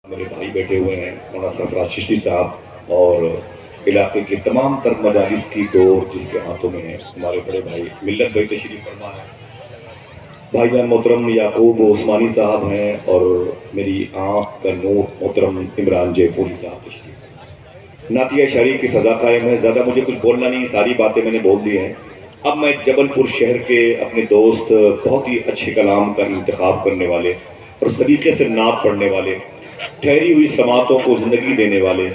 میرے بھائی بیٹھے ہوئے ہیں مولانا سرفراز چشتی صاحب اور علاقے کے تمام تر مجالس کی دور جس کے ہاتھوں میں ہے ہمارے بڑے بھائی ملت بھائی تشریف فرما ہے، بھائی جان محترم یعقوب عثمانی صاحب ہیں اور میری آنکھ کا نور محترم عمران جے پوری صاحب تشریف۔ نعتیہ شاعری کی فضا قائم ہے، زیادہ مجھے کچھ بولنا نہیں، ساری باتیں میں نے بول دی ہیں۔ اب میں جبل پور شہر کے اپنے دوست بہت ہی اچھے کلام کا انتخاب کرنے والے اور سلیقے سے نعت پڑھنے والے، ٹھہری ہوئی سماعتوں کو زندگی دینے والے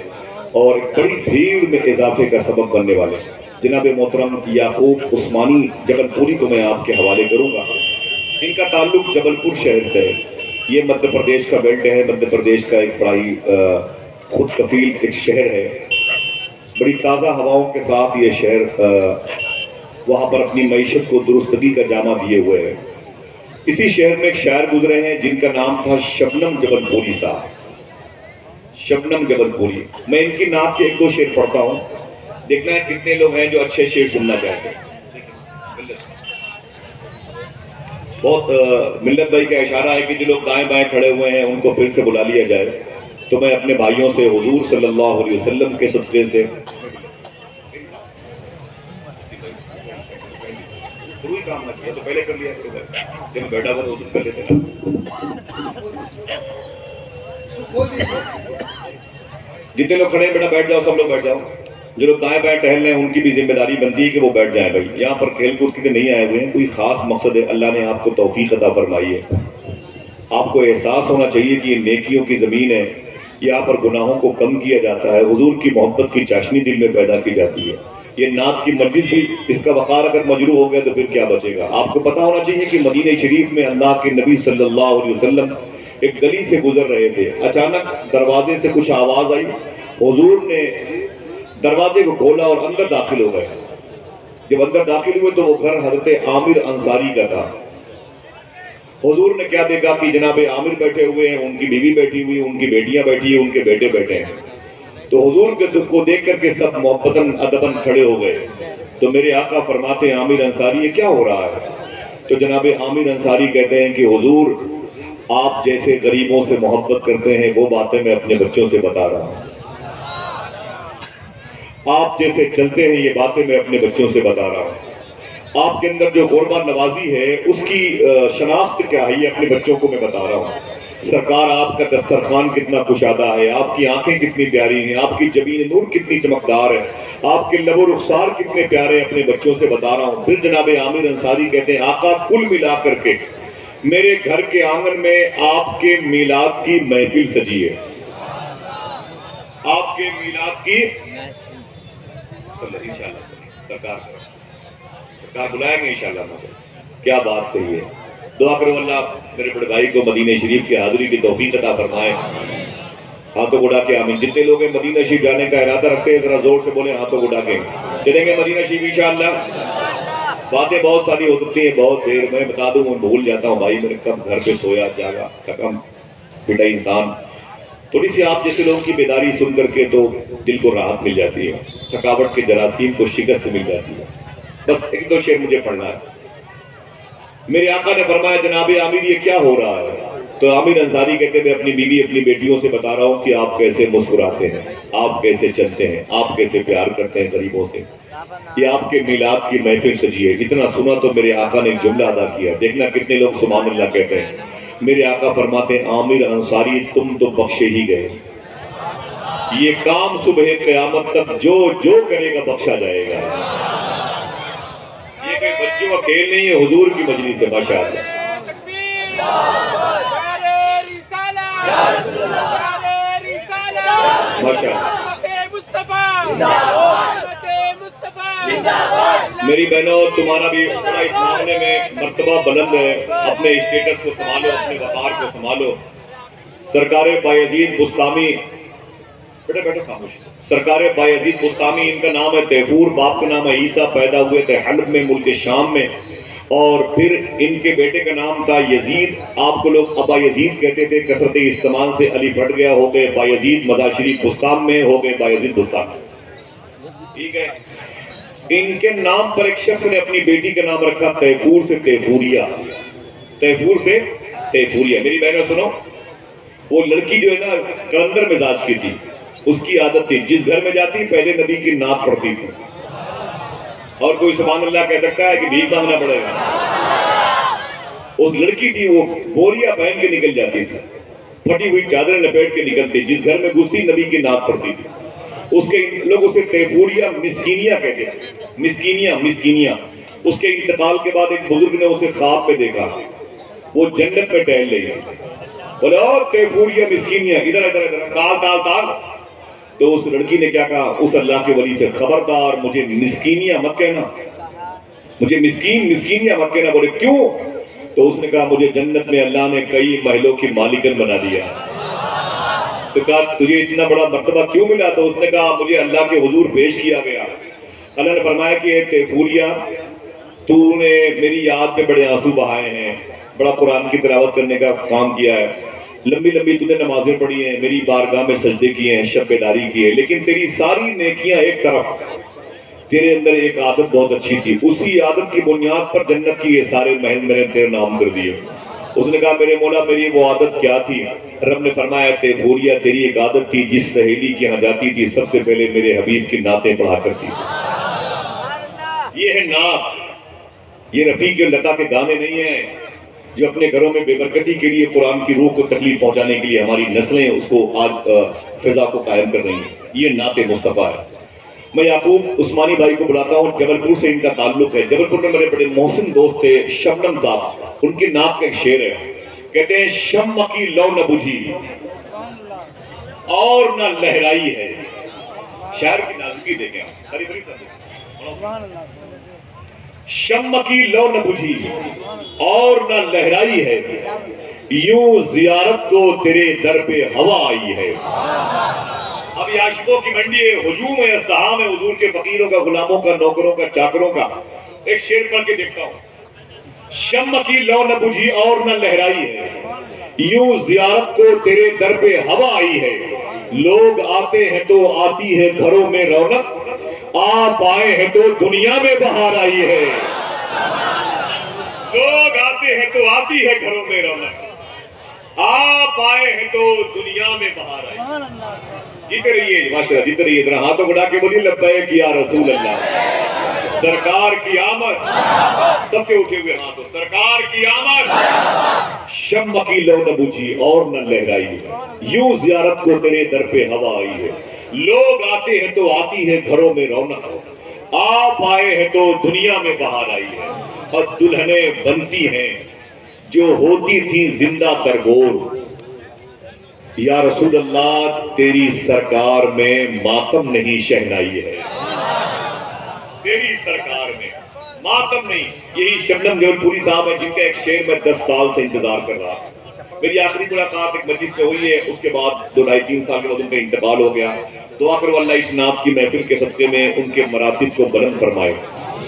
اور بڑی بھیڑ میں اضافے کا سبب بننے والے جناب محترم یعقوب عثمانی جبل پوری کو میں آپ کے حوالے کروں گا۔ ان کا تعلق جبل پور شہر سے ہے، یہ مدھیہ پردیش کا بیلٹ ہے، مدھیہ پردیش کا ایک بڑا ہی خود کفیل ایک شہر ہے، بڑی تازہ ہواؤں کے ساتھ یہ شہر وہاں پر اپنی معیشت کو درستگی کا جامہ دیے ہوئے ہے۔ اسی شہر میں ایک شاعر گزرے ہیں جن کا نام تھا شبنم جبل پوری صاحب، شبنم جبل پوری۔ میں ان کی نعت کے ایک دو شعر پڑھتا ہوں، دیکھنا ہے کتنے لوگ ہیں جو اچھے شعر سننا چاہتے ہیں۔ بہت ملت بھائی کا اشارہ ہے کہ جو لوگ دائیں بائیں کھڑے ہوئے ہیں ان کو پھر سے بلا لیا جائے، تو میں اپنے بھائیوں سے حضور صلی اللہ علیہ وسلم کے صدقے سے کوئی کام نہ کیا تو پہلے کر لیا جب بیٹھا ہوا تو کر لیتے نا۔ جتنے لوگ کھڑے ہیں بیٹا بیٹھ جاؤ، سب لوگ بیٹھ جاؤ۔ جو لوگ دائیں بائیں ٹہل رہے ہیں ان کی بھی ذمہ داری بنتی ہے کہ وہ بیٹھ جائیں۔ بھائی یہاں پر کھیل کود کے نہیں آئے ہوئے ہیں، کوئی خاص مقصد ہے، اللہ نے آپ کو توفیق عطا فرمائی ہے۔ آپ کو احساس ہونا چاہیے کہ یہ نیکیوں کی زمین ہے، یہاں پر گناہوں کو کم کیا جاتا ہے، حضور کی محبت کی چاشنی دل میں پیدا کی جاتی ہے۔ یہ نعت کی مجلس بھی، اس کا وقار اگر مجروح ہو گیا تو پھر کیا بچے گا۔ آپ کو پتا ہونا چاہیے کہ مدینہ شریف میں اللہ کے نبی صلی اللہ علیہ وسلم ایک گلی سے گزر رہے تھے، اچانک دروازے سے کچھ آواز آئی، حضور نے دروازے کو کھولا اور اندر داخل ہو گئے۔ جب اندر داخل ہوئے تو وہ گھر حضرت عامر انصاری کا تھا۔ حضور نے کیا دیکھا کہ جناب عامر بیٹھے ہوئے ہیں، ان کی بیوی بیٹھی ہوئی، ان کی بیٹیاں بیٹھی ہیں، ان کے بیٹے بیٹھے ہیں۔ تو حضور کے دکھ کو دیکھ کر کے سب محبتاً ادباً کھڑے ہو گئے۔ تو میرے آقا فرماتے ہیں عامر انصاری یہ کیا ہو رہا ہے؟ تو جناب عامر انصاری کہتے ہیں کہ حضور آپ جیسے غریبوں سے محبت کرتے ہیں وہ باتیں میں اپنے بچوں سے بتا رہا ہوں، آپ جیسے چلتے ہیں یہ باتیں میں اپنے بچوں سے بتا رہا ہوں، آپ کے اندر جو غربہ نوازی ہے اس کی شناخت کیا ہے یہ اپنے بچوں کو میں بتا رہا ہوں۔ سرکار آپ کا دسترخوان کتنا کشادہ ہے، آپ کی آنکھیں کتنی پیاری ہیں، آپ کی جبین نور کتنی چمکدار ہے، آپ کے لب و رخسار کتنے پیارے ہیں، اپنے بچوں سے بتا رہا ہوں۔ پھر جناب عامر انصاری کہتے ہیں آقا کل ملا کر کے میرے گھر کے آنگن میں آپ کے میلاد کی محفل سجی ہے، آپ کے میلاد کی انشاءاللہ سرکار بلائیں گے انشاءاللہ۔ کیا بات کہی ہے، دعا کرو اللہ میرے بڑے بھائی کو مدینہ شریف کی حاضری کی توفیق عطا فرمائے۔ ہاتھوں کو اڑا کے آمین۔ جتنے لوگ مدینہ شریف جانے کا ارادہ رکھتے ہیں ذرا زور سے بولیں، ہاتھوں کو اڑا کے چلیں گے مدینہ شریف انشاءاللہ۔ باتیں بہت ساری ہو سکتی ہیں، بہت دیر میں بتا دوں میں بھول جاتا ہوں، بھائی میرے کب گھر پہ سویا جاگا تھکم بیٹا انسان، تھوڑی سی آپ جیسے لوگوں کی بیداری سن کر کے تو دل کو راحت مل جاتی ہے، تھکاوٹ کے جراثیم کو شکست مل جاتی ہے۔ بس ایک دو شعر مجھے پڑھنا ہے۔ میرے آقا نے فرمایا جناب عامر یہ کیا ہو رہا ہے؟ تو عامر انصاری کہتے ہیں میں اپنی بیوی اپنی بیٹیوں سے بتا رہا ہوں کہ آپ کیسے مسکراتے ہیں، آپ کیسے چلتے ہیں، آپ کیسے پیار کرتے ہیں غریبوں سے، یہ آپ کے میلاد کی محفل سجی ہے۔ اتنا سنا تو میرے آقا نے ایک جملہ ادا کیا، دیکھنا کتنے لوگ سبحان اللہ کہتے ہیں۔ میرے آقا فرماتے ہیں عامر انصاری تم تو بخشے ہی گئے، یہ کام صبح قیامت تک جو جو کرے گا بخشا جائے گا۔ یہ کوئی بچوں کا کھیل نہیں ہے، حضور کی مجلس ہے ماشاءاللہ۔ میری بہنوں تمہارا بھی اس معاملے میں مرتبہ بلند ہے، اپنے اسٹیٹس کو سنبھالو، اپنے وقار کو سنبھالو۔ سرکار بایزید بستامی، بیٹا بیٹا خاموش، سرکار بایزید بستامی ان کا نام ہے تیفور، باپ کا نام ہے عیسیٰ، پیدا ہوئے تھے حلب میں ملک شام میں، اور پھر ان کے بیٹے کا نام تھا یزید، آپ کو لوگ ابا یزید کہتے تھے، کثرت استعمال سے علی پھٹ گیا، ہو گئے بایزید، مزار شریف بستام میں ہو گئے بایزید بستام، ٹھیک ہے۔ ان کے نام پر ایک شخص نے اپنی بیٹی کا نام رکھا تیفور سے تیفوریہ، تیفور سے تیفوریہ۔ میری بہنوں سنو، وہ لڑکی جو ہے نا کلندر مزاج کی تھی، اس کی عادت تھی جس گھر میں جاتی پہلے نبی کی نعت پڑھتی تھی. اور کوئی سبحان اللہ کہہ سکتا ہے کہ بھیک مانگنا پڑے گا؟ وہ لڑکی تھی، وہ بوریا پہن کے نکل جاتی تھی، پھٹی ہوئی چادریں لپیٹ کے نکلتی، جس گھر میں گھستی نبی کی نعت پڑھتی تھی. اس کے لوگ اسے تیفوریا مسکینیا کہتے تھے، مسکینیا. اس کے انتقال کے بعد ایک بزرگ نے اسے خواب میں دیکھا، وہ جنت میں ٹہل رہی ہے. بولے اور تیفوریا مسکینیا، ادھر ادھر ادھر تال تال تال. تو اس لڑکی نے کیا کہا اس اللہ کے ولی سے، خبردار مجھے مسکینیا مت کہنا، مجھے مسکینیا مت کہنا. بولے کیوں؟ تو اس نے کہا مجھے جنت میں اللہ نے کئی محلوں کی مالکن بنا دیا. تو کہا تجھے اتنا بڑا مرتبہ کیوں ملا؟ تو اس نے کہا مجھے اللہ کے حضور پیش کیا گیا. اللہ نے فرمایا کہ اے تیفوریا، تو نے میری یاد پہ بڑے آنسو بہائے ہیں، بڑا قرآن کی تلاوت کرنے کا کام کیا ہے، لمبی لمبی تُو نے نمازیں پڑھی ہیں، میری بارگاہ میں سجدے کیے ہیں، شب بیداری کی ہے، لیکن تیری ساری نیکیاں ایک طرف، تیرے اندر ایک عادت بہت اچھی تھی، اسی عادت کی بنیاد پر جنت کی یہ سارے محل میں نے تیرے نام کر دیے. اس نے کہا میرے مولا میری وہ عادت کیا تھی؟ رب نے فرمایا تیفوریا تیری ایک عادت تھی، جس سہیلی کے یہاں جاتی تھی سب سے پہلے میرے حبیب کی نعتیں پڑھا کرتی. یہ ہے نعت، یہ رفیق لتا کے گانے نہیں ہیں جو اپنے گھروں میں بے برکتی کے لیے قرآن کی روح کو تکلیف پہنچانے کے لیے ہماری نسلیں اس کو آج فضا کو قائم کر رہی ہیں. یہ نعت مصطفیٰ ہے. میں یعقوب عثمانی بھائی کو بلاتا ہوں، جبل پور سے ان کا تعلق ہے. جبل پور میں میرے بڑے محسن دوست تھے شبنم صاحب، ان کی نعت کا ایک شعر ہے، کہتے ہیں شم کی لو نہ بجھی اور نہ لہرائی ہے. شاعر کی نازکی دیکھیں، شم کی لو نہ بجھی اور نہ لہرائی ہے، یوں زیارت کو تیرے در پہ ہوا آئی ہے. اب یہ عاشقوں کی منڈی ہے، ہجوم ہے، ازدحام ہے حضور کے فقیروں کا، غلاموں کا، نوکروں کا، چاکروں کا. ایک شعر پڑھ کے دیکھتا ہوں. شم کی لو نہ بجھی اور نہ لہرائی ہے، یوں زیارت کو تیرے در پہ ہوا آئی ہے. لوگ آتے ہیں تو آتی ہے گھروں میں رونق، آپ آئے ہیں تو دنیا میں بہار آئی ہے. لوگ آتے ہیں تو آتی ہے گھروں میں رونق، آپ آئے ہیں تو دنیا میں بہار آئی ہے. جیتے رہیے ماشاءاللہ، جیتے رہیے. ذرا ہاتھوں بڑھا کے بولیے لبیک یا رسول اللہ. سرکار کی آمد، سب کے اٹھے ہوئے ہاتھوں، سرکار کی آمد. شم کی لو نہ بجھی اور نہ لہرائی، یوں زیارت کو تیرے در پہ ہوا آئی ہے. لوگ آتے ہیں تو آتی ہے گھروں میں رونق، آپ آئے ہیں تو دنیا میں بہار آئی ہے. اور دلہنیں بنتی ہیں جو ہوتی تھی زندہ ترگور. یا رسول اللہ تیری سرکار میں ماتم نہیں شہنائی ہے، تیری سرکار میں ماتم نہیں. یہی شبنم جبل پوری صاحب ہیں جن کا ایک شعر میں 10 سال سے انتظار کر رہا. میری آخری ملاقات ایک مجلس میں ہوئی ہے، اس کے بعد 2-2.5-3 سال کے بعد ان کا انتقال ہو گیا. دعا کرو اللہ اس نعت کی محفل کے صدقے میں ان کے مراتب کو بلند فرمائے.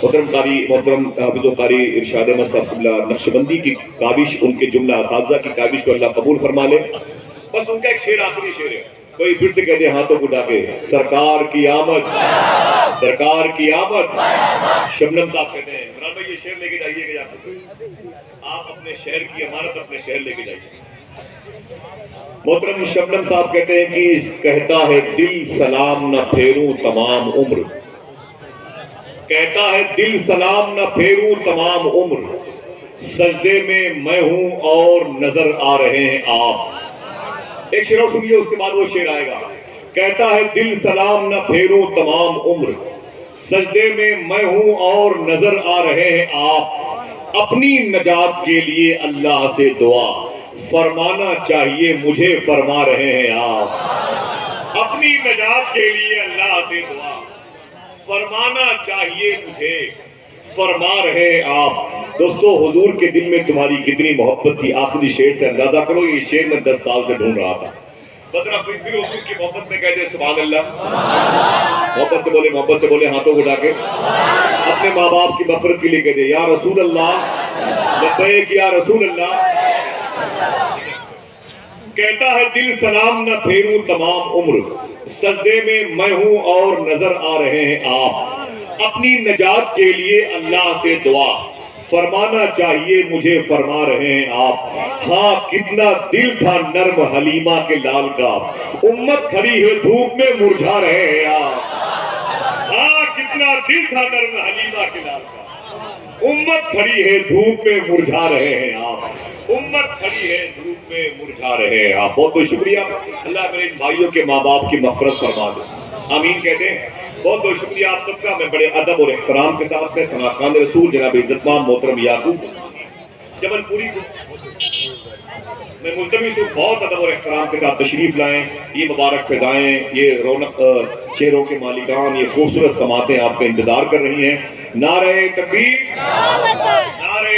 محترم حافظ و قاری ارشاد احمد صاحب نقشبندی کی کاوش، ان کے جملہ اساتذہ کی کاوش کو اللہ قبول فرما لے. بس ان کا ایک شعر آخری شعر ہے، کوئی پھر سے کہہ دے ہاتھوں کو ڈاکے، سرکار کی آمد، سرکار کی آمد. شبنم صاحب کہتے ہیں عمران بھائی یہ شعر لے کے جائیے گا، آپ اپنے شہر کی امانت اپنے شہر لے کے جائیے. محترم شبنم صاحب کہتے ہیں کہ کہتا ہے دل سلام نہ پھیروں تمام عمر، کہتا ہے دل سلام نہ پھیروں تمام عمر، سجدے میں میں ہوں اور نظر آ رہے ہیں آپ. ایک شعر اور سنیے، اس کے بعد وہ شعر آئے گا. کہتا ہے دل سلام نہ پھیروں تمام عمر، سجدے میں میں ہوں اور نظر آ رہے ہیں آپ. اپنی نجات کے لیے اللہ سے دعا فرمانا چاہیے مجھے فرما رہے ہیں آپ. اپنی نجات کے لیے اللہ سے دعا فرمانا چاہیے مجھے فرما رہے ہیں آپ. دوستو حضور کے دل میں تمہاری کتنی محبت تھی، آخری شعر سے اندازہ کرو. یہ شعر میں 10 سال سے ڈھونڈ رہا تھا. بدرہ کوئی پھر حضور کی محبت میں کہہ دے سبحان اللہ. محبت سے بولے ہاتھوں کو اٹھا کے. اپنے ماں باپ کی مغفرت کے لیے کہہ دے یا رسول اللہ، لبیک یا رسول اللہ. کہتا ہے دل سلام نہ پھیروں تمام عمر، سجدے میں میں ہوں اور نظر آ رہے ہیں آپ. اپنی نجات کے لیے اللہ سے دعا فرمانا چاہیے مجھے فرما رہے ہیں آپ. ہاں کتنا دل تھا نرم حلیمہ کے لال کا, امت کھڑی ہے دھوپ میں مرجھا رہے ہیں آپ. ہاں کتنا دل تھا نرم حلیمہ کے لال کا, امت کھڑی ہے دھوپ میں مرجھا رہے ہیں آپ. امت کھڑی ہے دھوپ میں مرجھا رہے ہیں آپ. بہت بہت شکریہ. اللہ میرے ان بھائیوں کے ماں باپ کی مغفرت فرما دے. آمین کہتے ہیں. بہت بہت شکریہ آپ سب کا. میں بڑے ادب اور احترام کے ساتھ میں سماعت رسول جناب عزت مآب محترم یعقوب جبل پوری کو میں ملتمس ہوں بہت ادب اور احترام کے ساتھ تشریف لائیں. یہ مبارک فضائیں, یہ رونق چہروں کے مالکان, یہ خوبصورت سماعتیں آپ کا انتظار کر رہی ہیں. نعرہ تکبیر, نعرہ